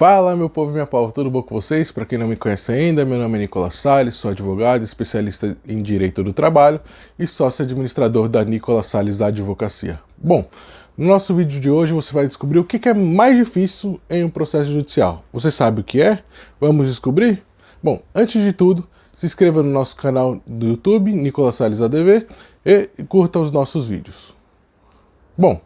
Fala, meu povo e minha povo, tudo bom com vocês? Para quem não me conhece ainda, meu nome é Nicolas Salles, sou advogado, especialista em Direito do Trabalho e sócio administrador da Nicolas Salles Advocacia. Bom, no nosso vídeo de hoje você vai descobrir o que é mais difícil em um processo judicial. Você sabe o que é? Vamos descobrir? Bom, antes de tudo, se inscreva no nosso canal do YouTube, Nicolas Salles ADV, e curta os nossos vídeos. Bom,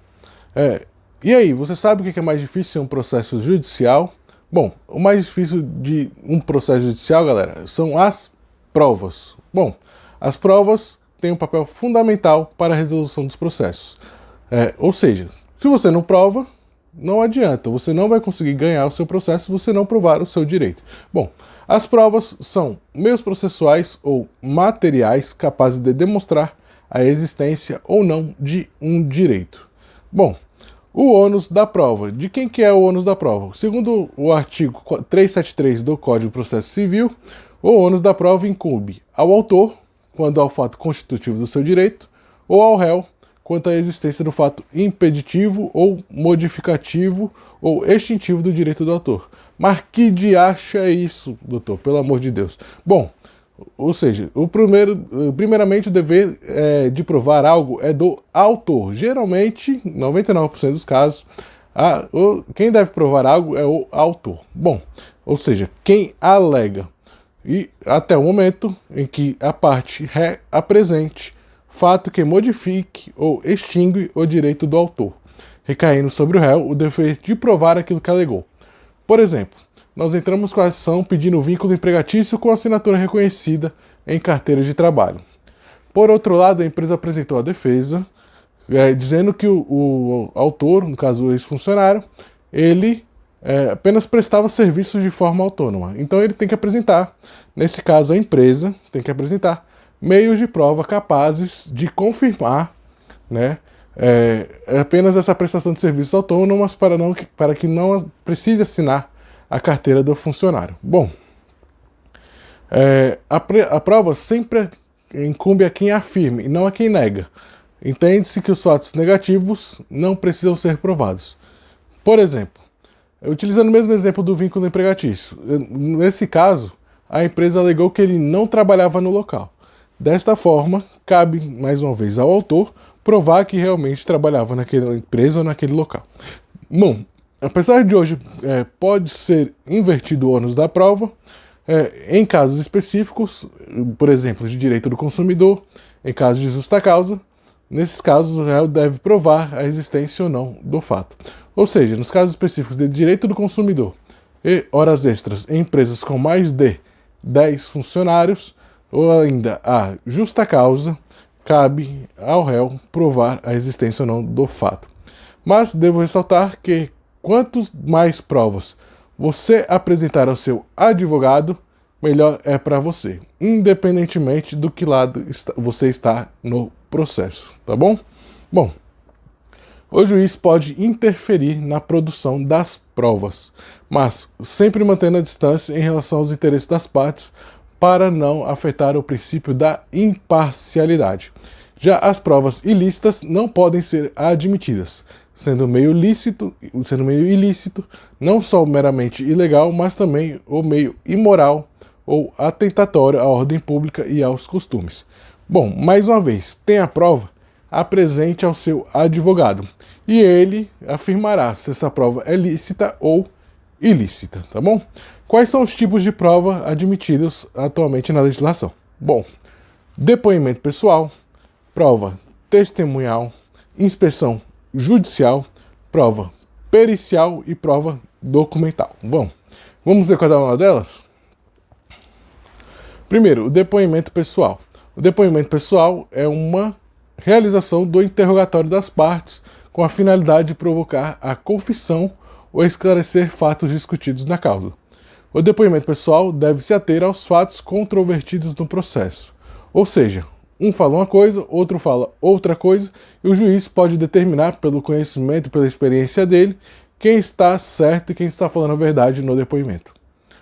e aí, você sabe o que é mais difícil em um processo judicial? Bom, o mais difícil de um processo judicial, galera, são as provas. Bom, as provas têm um papel fundamental para a resolução dos processos. Ou seja, se você não prova, não adianta, você não vai conseguir ganhar o seu processo se você não provar o seu direito. Bom, as provas são meios processuais ou materiais capazes de demonstrar a existência ou não de um direito. Bom, o ônus da prova. De quem que é o ônus da prova? Segundo o artigo 373 do Código de Processo Civil, o ônus da prova incumbe ao autor, quando ao fato constitutivo do seu direito, ou ao réu, quanto à existência do fato impeditivo ou modificativo ou extintivo do direito do autor. Mas que diacho é isso, doutor? Pelo amor de Deus. Bom, ou seja, primeiramente o dever de provar algo é do autor. Geralmente, 99% dos casos, quem deve provar algo é o autor. Bom, ou seja, quem alega. E até o momento em que a parte ré apresente fato que modifique ou extingue o direito do autor, recaindo sobre o réu o dever de provar aquilo que alegou. Por exemplo, nós entramos com a ação pedindo vínculo empregatício com assinatura reconhecida em carteira de trabalho. Por outro lado, a empresa apresentou a defesa, dizendo que o autor, no caso o ex-funcionário, ele apenas prestava serviços de forma autônoma. Então ele tem que apresentar, nesse caso a empresa, tem que apresentar meios de prova capazes de confirmar, apenas essa prestação de serviços autônomos para que não precise assinar a carteira do funcionário. Bom, a prova sempre incumbe a quem afirma e não a quem nega. Entende-se que os fatos negativos não precisam ser provados. Por exemplo, utilizando o mesmo exemplo do vínculo empregatício, nesse caso, a empresa alegou que ele não trabalhava no local. Desta forma, cabe, mais uma vez, ao autor provar que realmente trabalhava naquela empresa ou naquele local. Bom, apesar de hoje pode ser invertido o ônus da prova, em casos específicos, por exemplo, de direito do consumidor, em caso de justa causa, nesses casos o réu deve provar a existência ou não do fato. Ou seja, nos casos específicos de direito do consumidor e horas extras em empresas com mais de 10 funcionários, ou ainda a justa causa, cabe ao réu provar a existência ou não do fato. Mas devo ressaltar que quanto mais provas você apresentar ao seu advogado, melhor é para você, independentemente do que lado você está no processo, tá bom? Bom, o juiz pode interferir na produção das provas, mas sempre mantendo a distância em relação aos interesses das partes para não afetar o princípio da imparcialidade. Já as provas ilícitas não podem ser admitidas, sendo meio ilícito, não só meramente ilegal, mas também o meio imoral ou atentatório à ordem pública e aos costumes. Bom, mais uma vez, tem a prova, apresente ao seu advogado e ele afirmará se essa prova é lícita ou ilícita, tá bom? Quais são os tipos de prova admitidos atualmente na legislação? Bom, depoimento pessoal, prova testemunhal, inspeção judicial, prova pericial e prova documental. Bom, vamos ver cada uma delas? Primeiro, o depoimento pessoal. O depoimento pessoal é uma realização do interrogatório das partes com a finalidade de provocar a confissão ou esclarecer fatos discutidos na causa. O depoimento pessoal deve se ater aos fatos controvertidos no processo. Ou seja, um fala uma coisa, outro fala outra coisa, e o juiz pode determinar, pelo conhecimento e pela experiência dele, quem está certo e quem está falando a verdade no depoimento.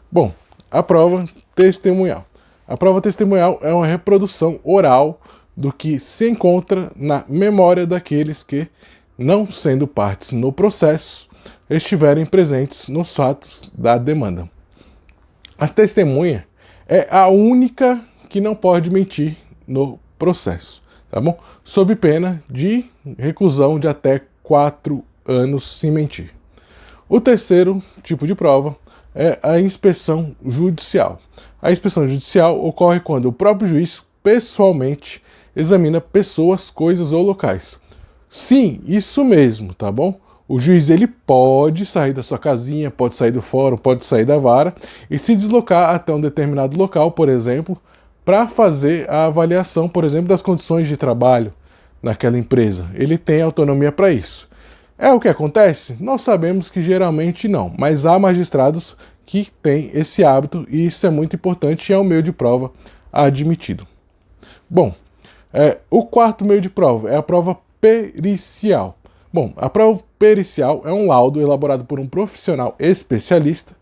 Bom, a prova testemunhal. A prova testemunhal é uma reprodução oral do que se encontra na memória daqueles que, não sendo partes no processo, estiverem presentes nos fatos da demanda. A testemunha é a única que não pode mentir no processo, tá bom? Sob pena de reclusão de até 4 anos sem mentir. O terceiro tipo de prova é a inspeção judicial. A inspeção judicial ocorre quando o próprio juiz pessoalmente examina pessoas, coisas ou locais. Sim, isso mesmo, tá bom? O juiz ele pode sair da sua casinha, pode sair do fórum, pode sair da vara e se deslocar até um determinado local, por exemplo, para fazer a avaliação, por exemplo, das condições de trabalho naquela empresa. Ele tem autonomia para isso. É o que acontece? Nós sabemos que geralmente não, mas há magistrados que têm esse hábito e isso é muito importante e é um meio de prova admitido. Bom, o quarto meio de prova é a prova pericial. Bom, a prova pericial é um laudo elaborado por um profissional especialista,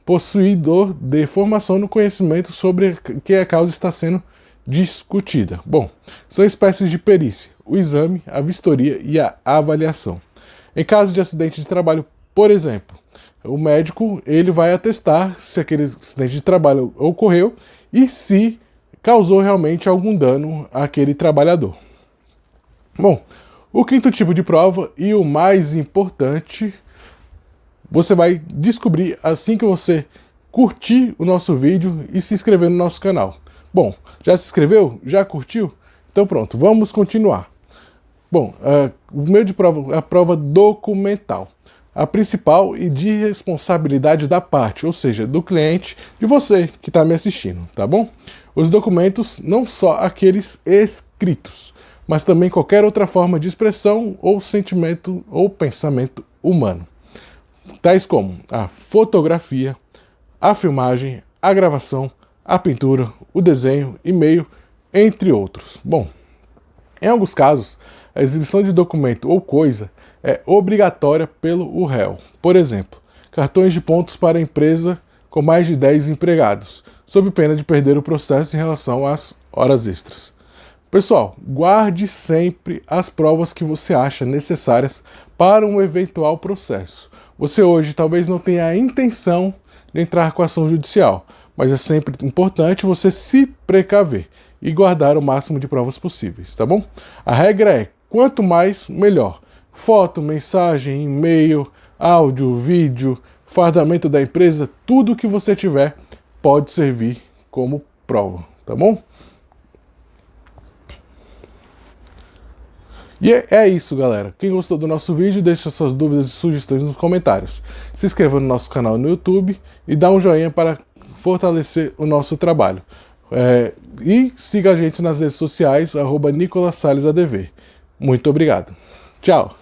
possuidor de formação no conhecimento sobre que a causa está sendo discutida. Bom, são espécies de perícia: o exame, a vistoria e a avaliação. Em caso de acidente de trabalho, por exemplo, o médico ele vai atestar se aquele acidente de trabalho ocorreu e se causou realmente algum dano àquele trabalhador. Bom, o quinto tipo de prova e o mais importante, você vai descobrir assim que você curtir o nosso vídeo e se inscrever no nosso canal. Bom, já se inscreveu? Já curtiu? Então pronto, vamos continuar. Bom, o meio de prova é a prova documental. A principal e de responsabilidade da parte, ou seja, do cliente, de você que está me assistindo, tá bom? Os documentos, não só aqueles escritos, mas também qualquer outra forma de expressão ou sentimento ou pensamento humano, tais como a fotografia, a filmagem, a gravação, a pintura, o desenho, e-mail, entre outros. Bom, em alguns casos, a exibição de documento ou coisa é obrigatória pelo réu. Por exemplo, cartões de pontos para a empresa com mais de 10 empregados, sob pena de perder o processo em relação às horas extras. Pessoal, guarde sempre as provas que você acha necessárias para um eventual processo. Você hoje talvez não tenha a intenção de entrar com ação judicial, mas é sempre importante você se precaver e guardar o máximo de provas possíveis, tá bom? A regra é, quanto mais, melhor. Foto, mensagem, e-mail, áudio, vídeo, fardamento da empresa, tudo que você tiver pode servir como prova, tá bom? E é isso, galera. Quem gostou do nosso vídeo, deixa suas dúvidas e sugestões nos comentários. Se inscreva no nosso canal no YouTube e dá um joinha para fortalecer o nosso trabalho. E siga a gente nas redes sociais, @NicolasSalesADV. Muito obrigado. Tchau!